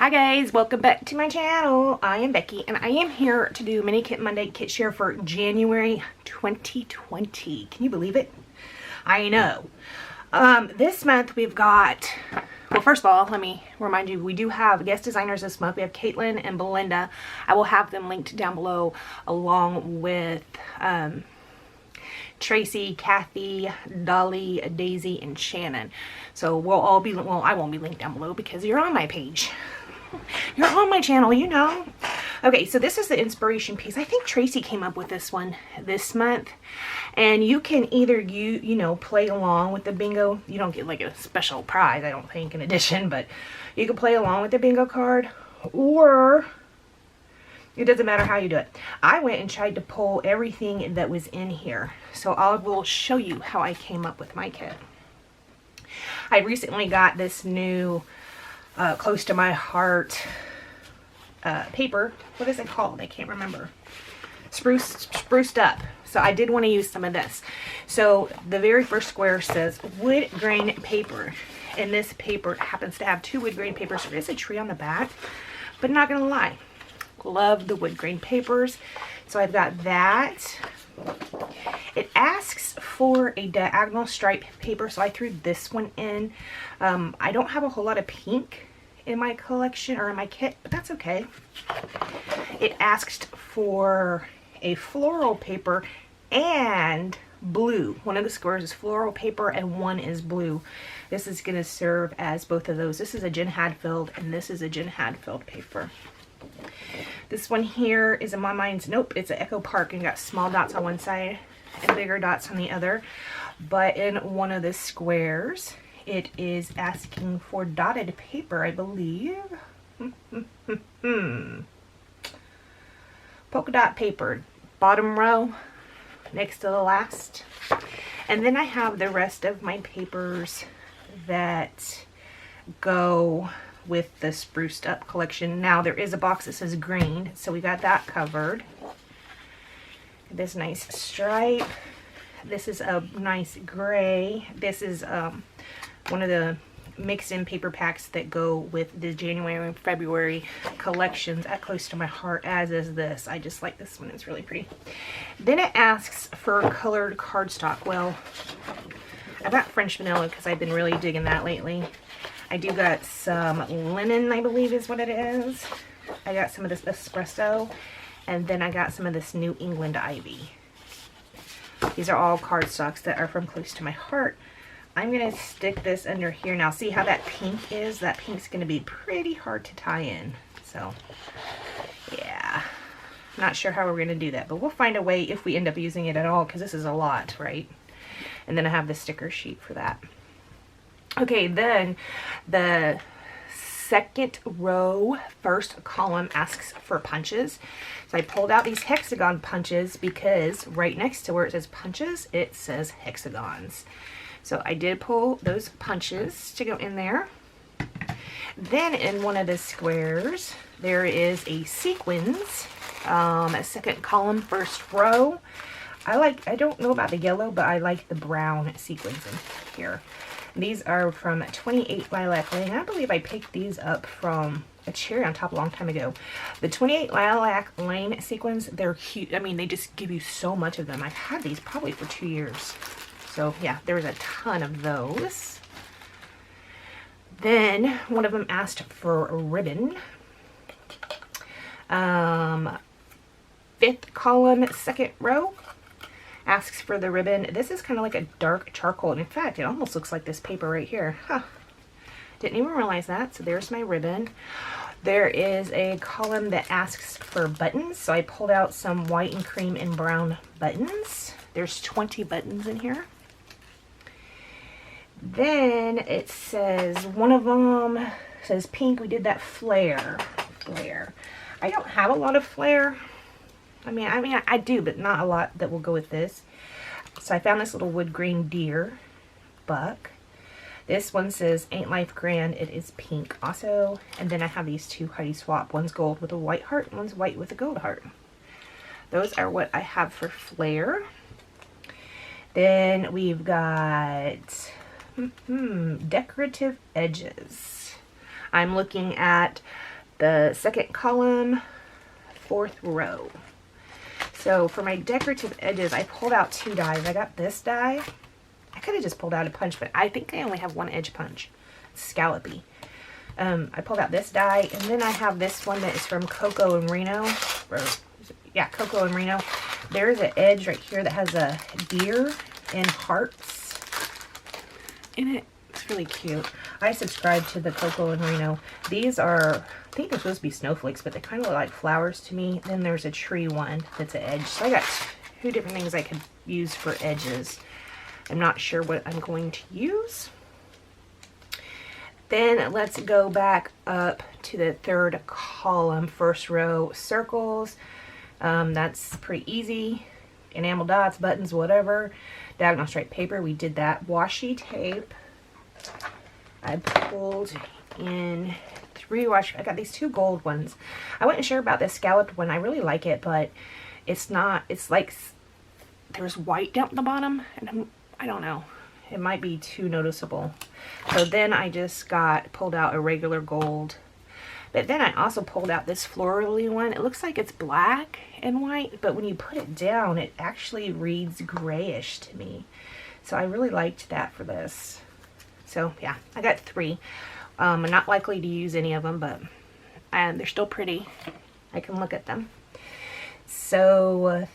Hi guys, welcome back to my channel. I am Becky and I am here to do Mini Kit Monday Kit Share for January 2020. Can you believe it? I know. This month we've got, well, first of all, let me remind you, we do have guest designers this month. We have Katelyn and Belinda. I will have them linked down below along with Traci, Kathy, Dollie, Daisy, and Shannon. So we'll all be, well, I won't be linked down below because you're on my page. You're on my channel, you know. Okay, so this is the inspiration piece. I think Traci came up with this one this month. And you can either, you know, play along with the bingo. You don't get like a special prize, I don't think, in addition. But you can play along with the bingo card. Or it doesn't matter how you do it. I went and tried to pull everything that was in here. So I will show you how I came up with my kit. I recently got this new close to my heart paper. What is it called? I can't remember. Spruced up. So I did want to use some of this. So the very first square says wood grain paper. And this paper happens to have 2 wood grain papers. There is a tree on the back. But not going to lie, love the wood grain papers. So I've got that. It asks for a diagonal stripe paper, so I threw this one in. I don't have a whole lot of pink in my collection or in my kit, but that's okay. It asked for a floral paper and blue. One of the squares is floral paper and one is blue. This is going to serve as both of those. This is a Jen Hadfield and this is a Jen Hadfield paper. This one here is in my mind's, nope, it's an Echo Park and got small dots on one side and bigger dots on the other. But in one of the squares, it is asking for dotted paper, I believe. Polka dot paper, bottom row, next to the last. And then I have the rest of my papers that go with the spruced up collection. Now there is a box that says green, so we got that covered. This nice stripe. This is a nice gray. This is one of the mix-in paper packs that go with the January and February collections at Close to My Heart, as is this. I just like this one, it's really pretty. Then it asks for colored cardstock. Well, I got French vanilla because I've been really digging that lately. I do got some linen, I believe is what it is. I got some of this espresso, and then I got some of this New England ivy. These are all cardstocks that are from Close to My Heart. I'm going to stick this under here. Now see how that pink is? That pink's going to be pretty hard to tie in. So, yeah. Not sure how we're going to do that, but we'll find a way if we end up using it at all, because this is a lot, right? And then I have the sticker sheet for that. Okay, then the second row, first column asks for punches. So I pulled out these hexagon punches because right next to where it says punches, it says hexagons. So I did pull those punches to go in there. Then in one of the squares, there is a sequins, a second column, first row. I don't know about the yellow, but I like the brown sequins in here. These are from 28 Lilac Lane. I believe I picked these up from a Cherry on Top a long time ago. The 28 Lilac Lane sequins, they're cute. I mean, they just give you so much of them. I've had these probably for 2 years. So yeah, there was a ton of those. Then one of them asked for a ribbon. Fifth column, second row, asks for the ribbon. This is kind of like a dark charcoal, and in fact it almost looks like this paper right here. Didn't even realize that. So there's my ribbon. There is a column that asks for buttons, so I pulled out some white and cream and brown buttons. There's 20 buttons in here. Then it says, one of them says pink. We did that flare. I don't have a lot of flare. I mean, I do, but not a lot that will go with this. So I found this little wood grain deer buck. This one says Ain't Life Grand. It is pink also. And then I have these two Heidi Swap. One's gold with a white heart and one's white with a gold heart. Those are what I have for flare. Then we've got decorative edges. I'm looking at the second column, 4th row. So for my decorative edges, I pulled out 2 dies. I got this die. I could have just pulled out a punch, but I think I only have 1 edge punch. It's scallopy. I pulled out this die, and then I have this one that is from Coco and Reno. Yeah, Coco and Reno. There's an edge right here that has a deer and hearts in it. It's really cute. I subscribe to the Coco and Reno. These are, I think they're supposed to be snowflakes, but they kind of look like flowers to me. Then there's a tree one that's an edge. So I got 2 different things I could use for edges. I'm not sure what I'm going to use. Then let's go back up to the 3rd column, 1st row, circles. That's pretty easy. Enamel dots, buttons, whatever. Diagonal stripe paper, we did that. Washi tape. I pulled in 3 washi. I got these 2 gold ones. I wasn't sure about this scalloped one. I really like it, but it's not. It's like there's white down at the bottom, and I don't know. It might be too noticeable. So then I just pulled out a regular gold. But then I also pulled out this florally one. It looks like it's black and white, but when you put it down, it actually reads grayish to me. So I really liked that for this. So yeah, I got 3. I'm not likely to use any of them, but they're still pretty. I can look at them. So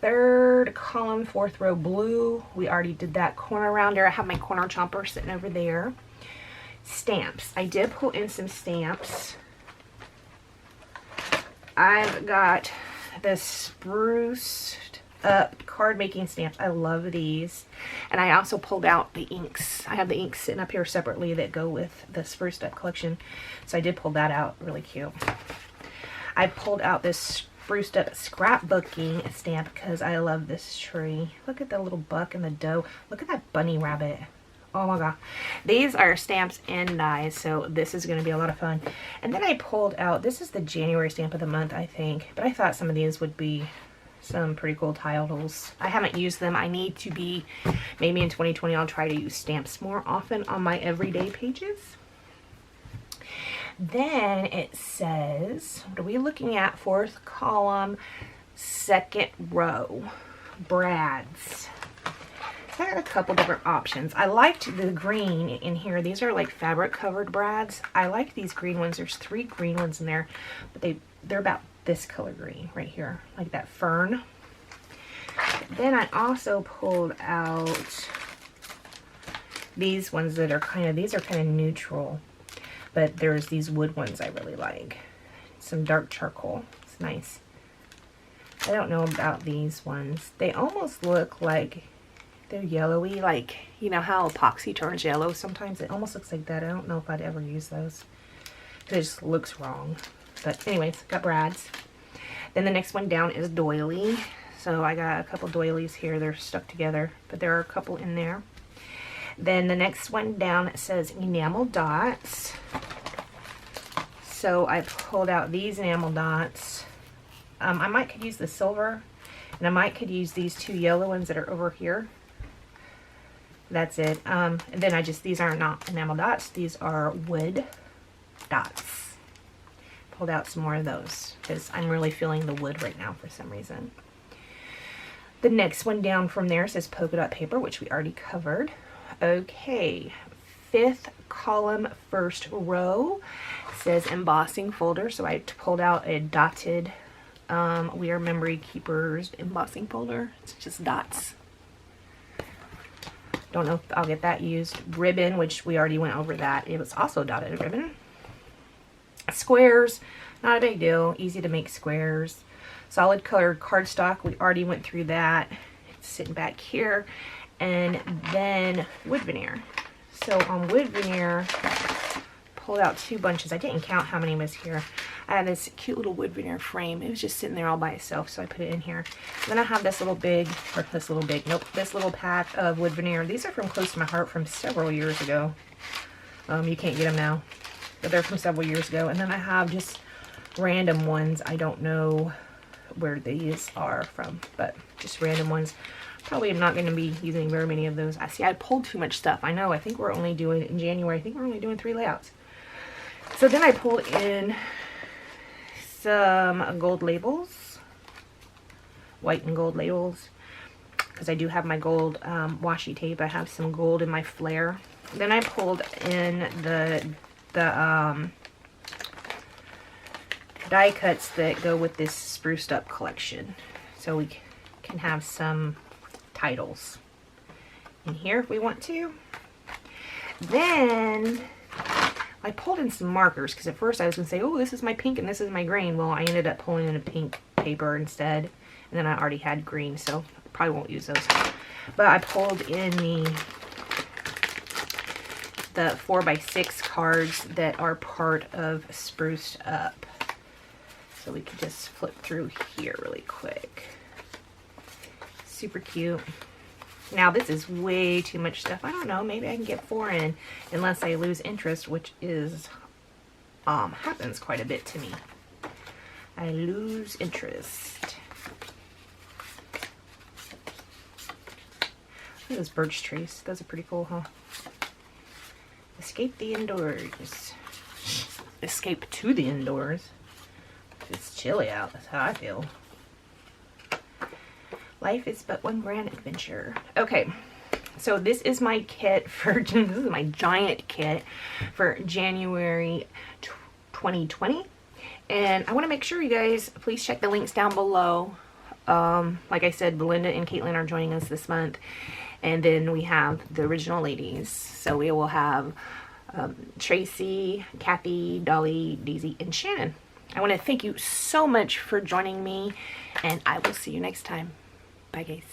3rd column, 4th row, blue. We already did that corner rounder. I have my corner chomper sitting over there. Stamps. I did pull in some stamps. I've got the spruced up card making stamps. I love these. And I also pulled out the inks. I have the inks sitting up here separately that go with the spruced up collection. So I did pull that out. Really cute. I pulled out this spruced up scrapbooking stamp because I love this tree. Look at the little buck and the doe. Look at that bunny rabbit. Oh my god. These are stamps and dies, so this is going to be a lot of fun. And then I pulled out, this is the January stamp of the month, I think. But I thought some of these would be some pretty cool titles. I haven't used them. I need to be, maybe in 2020 I'll try to use stamps more often on my everyday pages. Then it says, what are we looking at? 4th column, 2nd row, brads. So I got a couple different options. I liked the green in here. These are like fabric covered brads. I like these green ones. There's 3 green ones in there, but they're about this color green right here, like that fern. Then I also pulled out these ones that are these are kind of neutral. But there's these wood ones I really like. Some dark charcoal. It's nice. I don't know about these ones. They almost look like they're yellowy. Like, you know how epoxy turns yellow sometimes? It almost looks like that. I don't know if I'd ever use those. It just looks wrong. But anyways, got brads. Then the next one down is doily. So I got a couple doilies here. They're stuck together. But there are a couple in there. Then the next one down says enamel dots. So I pulled out these enamel dots. I might could use the silver, and I might could use these 2 yellow ones that are over here. That's it. And then these are not enamel dots. These are wood dots. Pulled out some more of those because I'm really feeling the wood right now for some reason. The next one down from there says polka dot paper, which we already covered. Okay, 5th column, 1st row, says embossing folder. So I pulled out a dotted We Are Memory Keepers embossing folder. It's just dots. Don't know if I'll get that used. Ribbon, which we already went over that. It was also dotted ribbon. Squares, not a big deal. Easy to make squares. Solid colored cardstock. We already went through that. It's sitting back here. And then wood veneer. So on wood veneer, pulled out 2 bunches. I didn't count how many was here. I had this cute little wood veneer frame. It was just sitting there all by itself, so I put it in here. Then I have this little this little pack of wood veneer. These are from Close to My Heart from several years ago. You can't get them now, but they're from several years ago. And then I have just random ones. I don't know where these are from, but just random ones. Probably am not going to be using very many of those. I pulled too much stuff. I know. I think we're only doing, in January, I think we're only doing 3 layouts. So then I pulled in some gold labels, white and gold labels, because I do have my gold washi tape. I have some gold in my flare. Then I pulled in the die cuts that go with this spruced up collection, so we can have some titles in here if we want to. Then I pulled in some markers, because at first I was going to say, oh, this is my pink and this is my green. Well, I ended up pulling in a pink paper instead, and then I already had green, so I probably won't use those. But I pulled in the 4x6 cards that are part of Spruced Up. So we can just flip through here really quick. Super cute. Now this is way too much stuff. I don't know, maybe I can get 4 in unless I lose interest, which is happens quite a bit to me. I lose interest. Look at those birch trees. Those are pretty cool, huh? Escape the indoors. Escape to the indoors. It's chilly out, that's how I feel. Life is but one grand adventure. Okay, so this is my kit for, this is my giant kit for January 2020. And I want to make sure you guys, please check the links down below. Like I said, Belinda and Katelyn are joining us this month. And then we have the original ladies. So we will have Traci, Kathy, Dollie, Daisy, and Shannon. I want to thank you so much for joining me, and I will see you next time. Bye, guys.